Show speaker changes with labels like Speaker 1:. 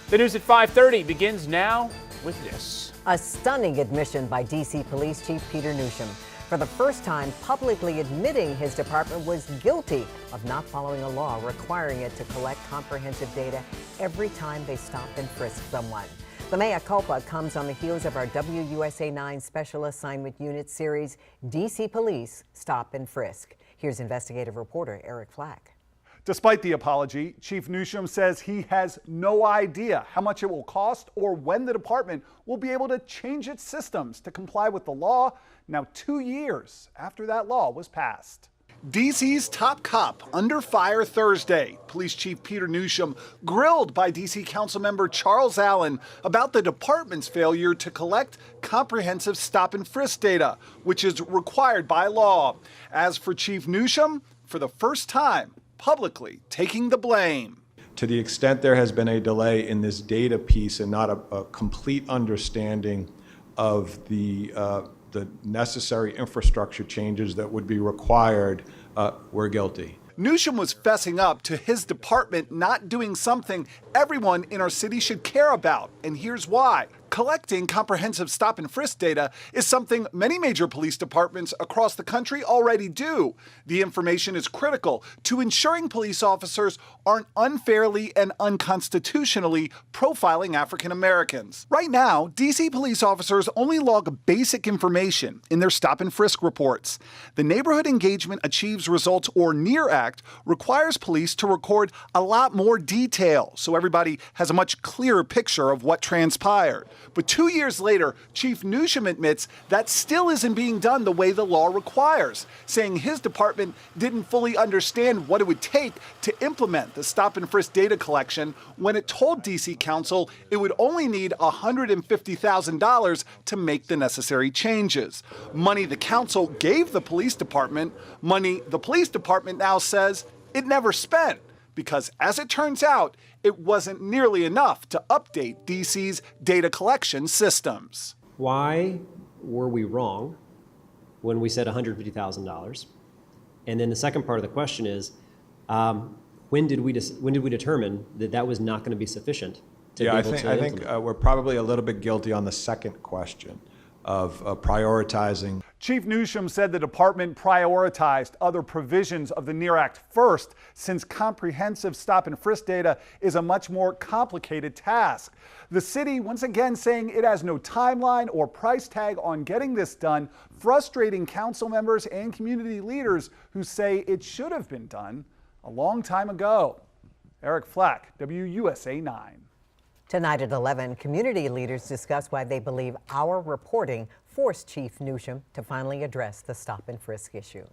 Speaker 1: The news at 5:30 begins now with this.
Speaker 2: A stunning admission by D.C. Police Chief Peter Newsham, for the first time publicly admitting his department was guilty of not following a law requiring it to collect comprehensive data every time they stop and frisk someone. The mea culpa comes on the heels of our WUSA 9 Special Assignment Unit series, D.C. Police Stop and Frisk. Here's investigative reporter Eric Flack.
Speaker 3: Despite the apology, Chief Newsham says he has no idea how much it will cost or when the department will be able to change its systems to comply with the law, now 2 years after that law was passed. DC's top cop under fire Thursday. Police Chief Peter Newsham grilled by DC Councilmember Charles Allen about the department's failure to collect comprehensive stop and frisk data, which is required by law. As for Chief Newsham, for the first time, publicly taking the blame.
Speaker 4: To the extent there has been a delay in this data piece and not a complete understanding of the necessary infrastructure changes that would be required, we're guilty.
Speaker 3: Newsham was fessing up to his department not doing something everyone in our city should care about, and here's why. Collecting comprehensive stop and frisk data is something many major police departments across the country already do. The information is critical to ensuring police officers aren't unfairly and unconstitutionally profiling African Americans. Right now, DC police officers only log basic information in their stop and frisk reports. The Neighborhood Engagement Achieves Results or NEAR Act requires police to record a lot more detail so everybody has a much clearer picture of what transpired. But 2 years later, Chief Newsham admits that still isn't being done the way the law requires, saying his department didn't fully understand what it would take to implement the stop and frisk data collection when it told DC Council it would only need $150,000 to make the necessary changes. Money the council gave the police department, money the police department now says it never spent. Because as it turns out, it wasn't nearly enough to update DC's data collection systems.
Speaker 5: Why were we wrong when we said $150,000? And then the second part of the question is, when did we determine that that was not going to be sufficient to be able to implement?
Speaker 4: I think we're probably a little bit guilty on the second question of prioritizing.
Speaker 3: Chief Newsham said the department prioritized other provisions of the NEAR Act first, since comprehensive stop and frisk data is a much more complicated task. The city once again saying it has no timeline or price tag on getting this done, frustrating council members and community leaders who say it should have been done a long time ago. Eric Flack, WUSA 9.
Speaker 2: Tonight at 11, community leaders discuss why they believe our reporting forced Chief Newsham to finally address the stop and frisk issue.